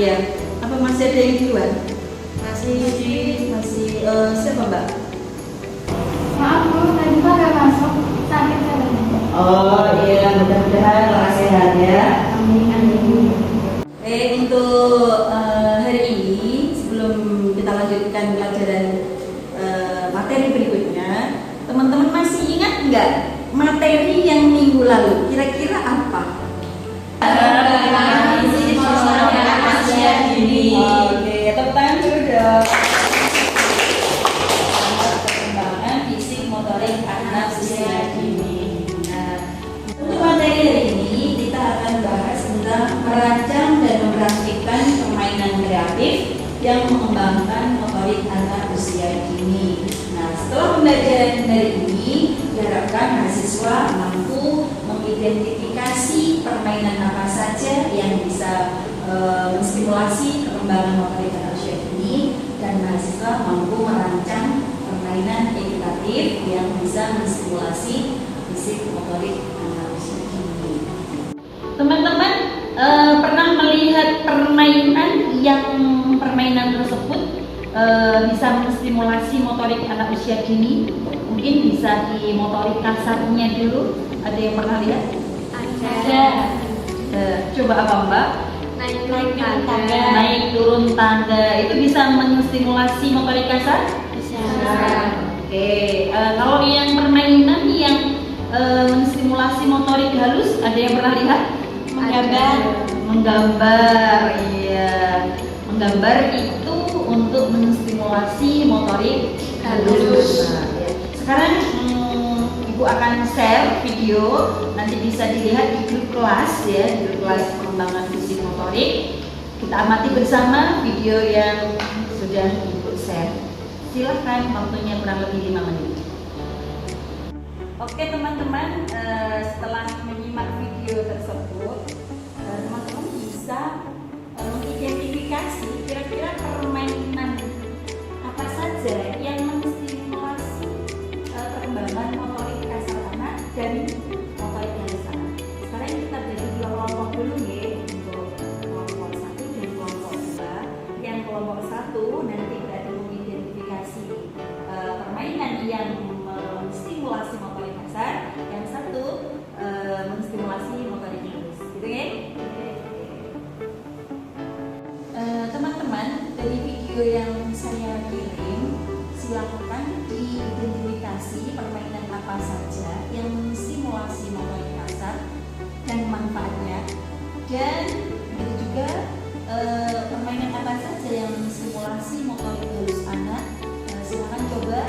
Iya. Apa masih ada yang di luar? Masih siapa Mbak? Maaf Bu, tadi Pak nggak masuk, sakit saya. Oh iya, mudah-mudahan lekas sehat ya. Amin, amin. Untuk hari ini sebelum kita lanjutkan pelajaran materi berikutnya, teman-teman masih ingat nggak materi yang minggu lalu? Kira-kira apa? Fisik motorik anak usia dini. Oke, tepuk tangan dulu dong. Perkembangan fisik motorik anak usia dini. Nah, untuk materi hari ini kita akan bahas tentang merancang dan mempraktikkan permainan kreatif yang mengembangkan motorik anak usia dini. Nah, setelah pembelajaran hari ini, diharapkan mahasiswa mampu mengidentifikasi permainan apa saja yang bisa menstimulasi perkembangan motorik anak usia dini, dan mahasiswa mampu merancang permainan edukatif yang bisa menstimulasi fisik motorik anak usia dini. Teman-teman pernah melihat permainan tersebut bisa menstimulasi motorik anak usia dini? Mungkin bisa di motorik kasarnya dulu. Ada yang pernah lihat? Ada. Coba apa Mbak? Naik turun tangga. Itu bisa menstimulasi motorik kasar? Bisa. Oke. Kalau yang permainan yang menstimulasi motorik halus, ada yang pernah lihat? Menggambar. Iya. Menggambar itu untuk menstimulasi motorik halus. Nah, ya. Sekarang Ibu akan share video, nanti bisa dilihat di grup kelas ya, di grup kelas pengembangan fisik motorik. Kita amati bersama video yang sudah Ibu share. Silahkan, waktunya kurang lebih 5 menit. Oke teman-teman, setelah menyimak video tersebut, teman-teman bisa mengidentifikasi kira-kira permainan apa saja yang menstimulasi perkembangan motorik kasar anak dan motorik halus anak. Sekarang kita bagi dua kelompok dulu ya, untuk kelompok 1 dan kelompok 2. Yang kelompok 1 nanti berarti mengidentifikasi permainan yang menstimulasi motorik kasar, yang satu menstimulasi motorik halus, gitu ya? Teman-teman, dari video yang saya kirim, silakan diidentifikasi permainan apa saja yang menstimulasi motorik kasar dan manfaatnya, dan begitu juga permainan apa saja yang menstimulasi motorik halus anak. Silakan coba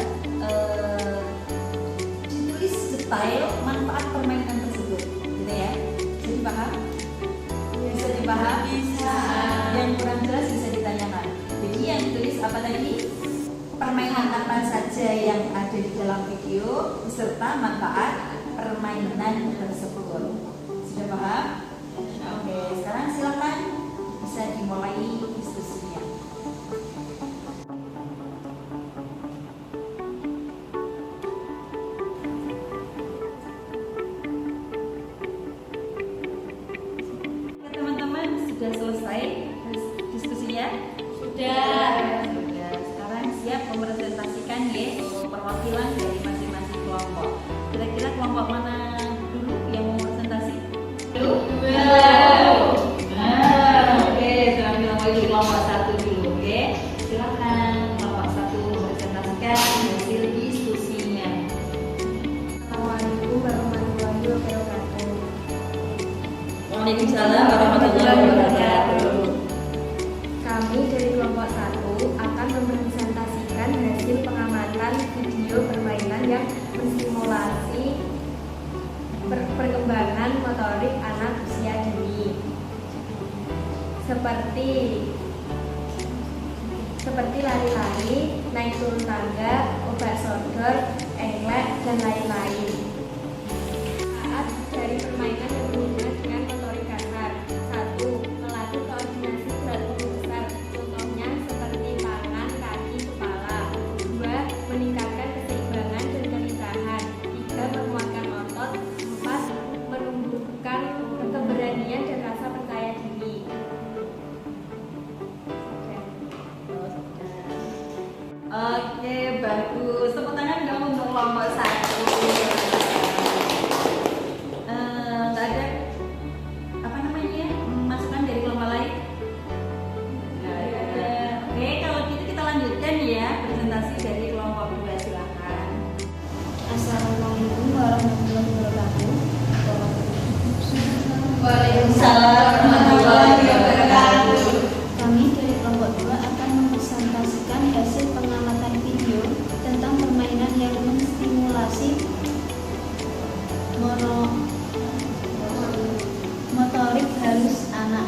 ditulis detail manfaat permainan tersebut, gitu ya. Bisa dipaham? Bisa dipaham? Bisa. Yang kurang jelas bisa ditanyakan. Jadi yang ditulis apa tadi? Permainan apa saja yang ada di dalam video beserta manfaat permainan tersebut. Sudah paham? Oke, sekarang silakan bisa dimulai diskusinya. Teman-teman sudah selesai diskusinya? Sudah. Sekarang siap mepresentasikan ya perwakilan dari masing-masing kelompok. Kira-kira kelompok mana dulu yang mau presentasi? Oke, sekarang kita mulai di kelompok 1 dulu, oke? Silakan kelompok 1 mempresentasikan hasil diskusinya. Assalamualaikum warahmatullahi wabarakatuh. Waalaikumsalam warahmatullahi wabarakatuh. Kami dari kelompok 1 akan mempresentasikan hasil pengamatan video permainan yang menstimulasi perkembangan motorik anak usia dini, seperti lari-lari, naik turun tangga, obat sodor, engklek, dan lain-lain. Manfaat dari permainan yang berhubungan dengan motorik kasar: 1. Melatih koordinasi berat tubuh besar, contohnya seperti tangan, kaki, kepala. 2. Meningkatkan keseimbangan dan kelincahan. 3. Menguatkan otot. 4. Menumbuhkan keberanian dan rasa percaya diri. Waalaikumsalam warahmatullahi wabarakatuh. Kami dari kelompok 2 akan mempresentasikan hasil pengamatan video tentang permainan yang menstimulasi motorik halus anak.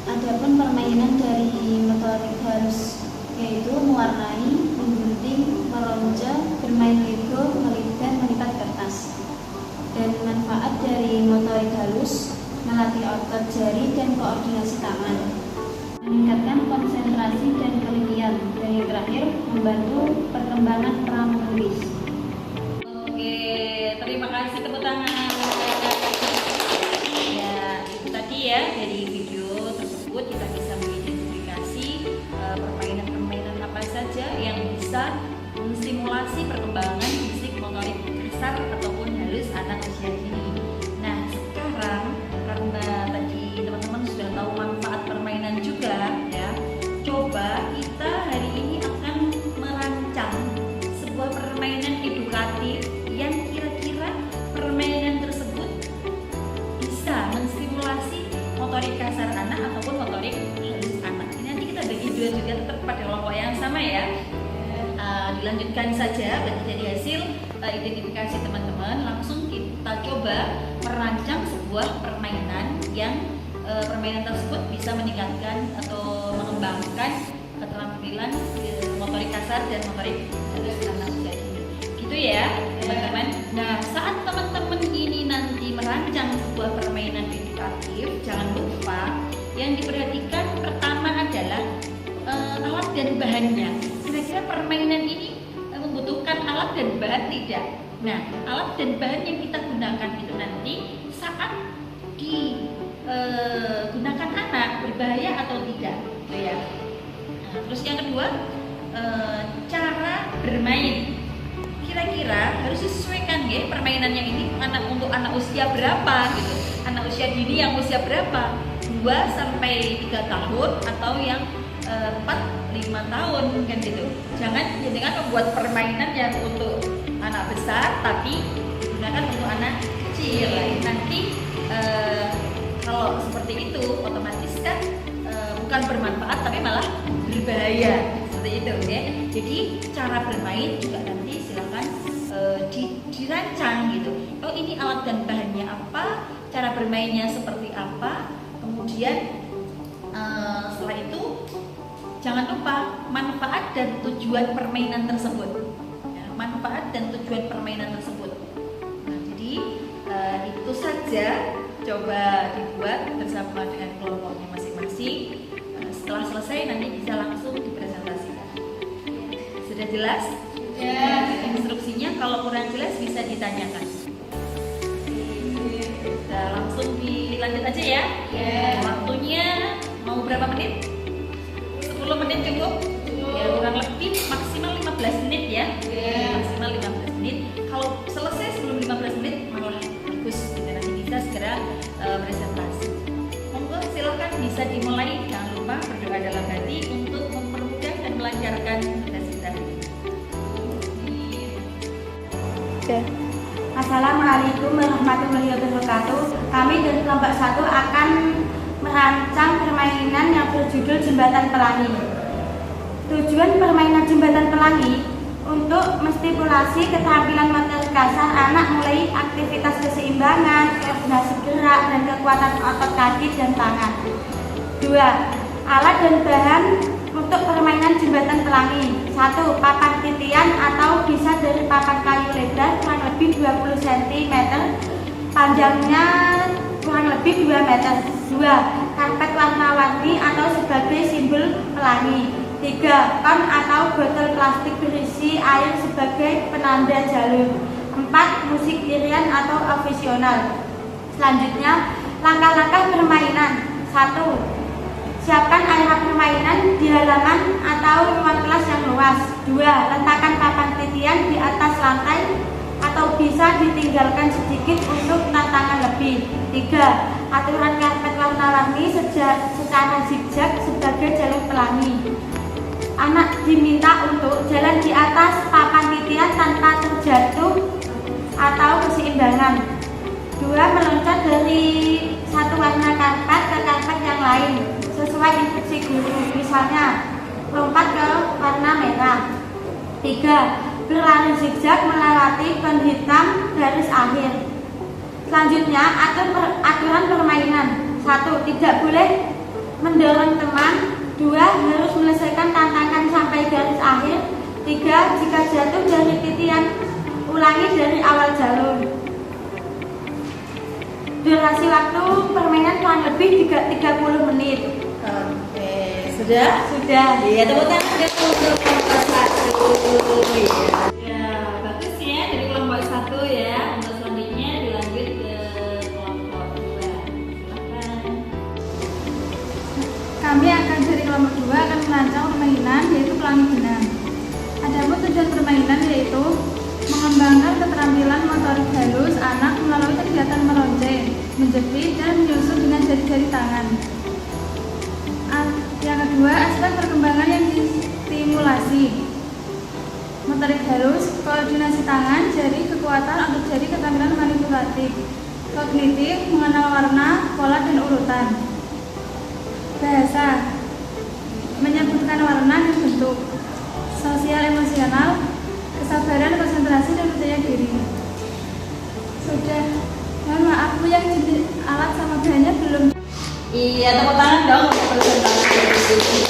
Adapun permainan dari motorik halus yaitu mewarnai, menggunting, meronca, bermain Lego, dan melipat kertas. Dan manfaat dari motorik halus melatih otot jari dan koordinasi tangan, meningkatkan konsentrasi dan kelihatan, dan yang terakhir membantu perkembangan pramotoris. Oke, terima kasih, tepuk tangan. Ya, itu tadi ya, dari video tersebut kita bisa mengidentifikasi permainan-permainan apa saja yang bisa menstimulasi perkembangan fisik motorik kasar ataupun halus anak usia dini. Nah, sekarang karena tadi teman-teman sudah tahu manfaat permainan juga ya, coba kita hari ini akan merancang sebuah permainan edukatif yang kira-kira permainan tersebut bisa menstimulasi motorik kasar anak ataupun motorik halus anak. Ini nanti kita bagi dua juga, tetap pada kelompok yang sama ya. Dilanjutkan saja, berarti dari hasil identifikasi teman-teman langsung kita coba merancang sebuah permainan yang permainan tersebut bisa meningkatkan atau mengembangkan keterampilan motorik kasar dan motorik halus anak usia dini. Gitu ya teman-teman. Nah, saat teman-teman ini nanti merancang sebuah permainan edukatif, jangan lupa yang diperhatikan pertama adalah alat dan bahannya. Kira-kira permainan ini membutuhkan alat dan bahan tidak? Nah, alat dan bahan yang kita gunakan itu nanti saat digunakan anak berbahaya atau tidak, gitu ya. Nah, terus yang kedua, cara bermain. Kira-kira harus disesuaikan ya permainannya ini untuk anak usia berapa gitu. Anak usia dini yang usia berapa? 2 sampai 3 tahun atau yang 4-5 tahun kan gitu. Jangan membuat permainan yang untuk anak besar tapi digunakan untuk anak kecil. Nanti kalau seperti itu otomatis kan bukan bermanfaat tapi malah berbahaya seperti itu ya. Jadi cara bermain juga nanti silakan dirancang gitu. Oh, ini alat dan bahannya apa, cara bermainnya seperti apa, kemudian setelah itu jangan lupa manfaat dan tujuan permainan tersebut. Ya, manfaat dan tujuan permainan tersebut. Nah, jadi itu saja. Coba dibuat bersama dengan kelompoknya masing-masing. Setelah selesai nanti bisa langsung dipresentasikan. Sudah jelas? Ya. Instruksinya kalau kurang jelas bisa ditanyakan. Kita langsung dilanjut aja ya. Waktunya mau berapa menit? 10 menit cukup? Ya, kurang lebih maksimal 15 menit ya. Maksimal 15 menit. Kalau selesai sebelum 15 menit malah bagus. Kita nanti bisa segera presentasi. Monggo silakan bisa dimulai. Jangan lupa berdoa dalam hati untuk mempermudah dan melancarkan tugas kita. Assalamualaikum warahmatullahi wabarakatuh. Kami dari kelompok 1 akan merancang permainan yang berjudul Jembatan Pelangi. Tujuan permainan Jembatan Pelangi untuk menstimulasi keterampilan motorik kasar anak mulai aktivitas keseimbangan, koordinasi gerak, dan kekuatan otot kaki dan tangan. 2. Alat dan bahan untuk permainan Jembatan Pelangi. 1. Papan titian atau bisa dari papan kayu lebar kurang lebih 20 cm, panjangnya kurang lebih 2 meter. 2. Karpet warna-warni atau sebagai simbol pelangi. 3. Kon atau botol plastik berisi air sebagai penanda jalur. 4. Musik irian atau official. Selanjutnya, langkah-langkah permainan. 1. Siapkan area permainan di halaman atau ruang kelas yang luas. 2. Letakkan papan titian di atas lantai atau bisa ditinggalkan sedikit untuk tantangan lebih. 3. Aturan karpet warna-warni secara zigzag sebagai jalur pelangi. Anak diminta untuk jalan di atas papan titian tanpa terjatuh atau keseimbangan. 2. Meloncat dari satu warna karpet ke karpet yang lain sesuai instruksi guru, misalnya lompat ke warna merah. 3. Berlari zigzag melewati ban hitam garis akhir. Selanjutnya, aturan permainan. 1. Tidak boleh mendorong teman. 2. Harus menyelesaikan tantangan sampai garis akhir. 3. Jika jatuh dari titian, ulangi dari awal jalur. Durasi waktu permainan kurang lebih 30 menit. Oke, sudah? Sudah. Iya, tepuk tangan dulu untuk kelompok 1. Iya. Ya, bagus ya dari kelompok 1 ya. Untuk selanjutnya dilanjut ke kelompok 2. Silakan. Kami akan dari kelompok 2 akan merancang permainan yaitu pelangi benang. Adapun tujuan permainan yaitu mengembangkan keterampilan motorik halus anak melalui kegiatan meronceng, menjepit, dan menyusun dengan jari-jari tangan. Yang kedua, aspek perkembangan yang distimulasi. Motorik halus, koordinasi tangan, jari, kekuatan otot jari, keterampilan manipulatif. Kognitif, mengenal warna, pola, dan urutan. Bahasa, menyebutkan warna dan bentuk. Sosial emosional, kesabaran, konsentrasi, dan percaya diri. Sudah. Mohon maaf Bu, yang jenis alat sama bahannya belum. Iya, tepuk tangan dong untuk presentasi ini.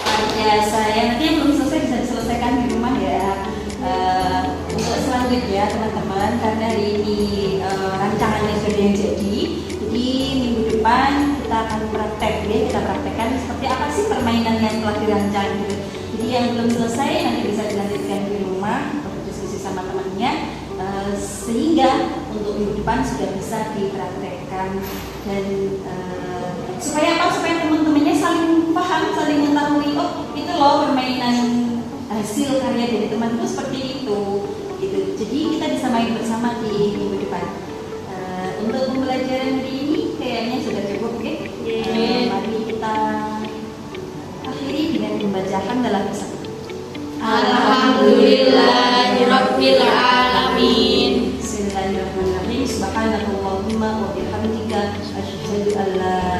Luar biasa ya. Nanti yang belum selesai bisa diselesaikan di rumah ya. Untuk selanjutnya teman-teman, karena hari ini rancangannya sudah yang jadi minggu depan kita akan praktek ya. Kita praktekkan seperti apa sih permainan yang telah dirancang gitu. Jadi yang belum selesai nanti bisa dilanjutkan di rumah untuk diskusi sama temannya. Sehingga untuk minggu depan sudah bisa dipraktekkan dan supaya apa? Supaya teman-temannya saling paham, saling mengetahui, oh itu loh permainan hasil karya dari teman itu seperti itu gitu. Jadi kita bisa main bersama di minggu depan. Untuk pembelajaran hari ini kayaknya sudah cukup ya. Mari kita akhiri dengan membacakan dalam bersama. Alhamdulillahirabbil alamin. Bismillahirrahmanirrahim. Subhanakallahumma wa bihamdika asyhadu an la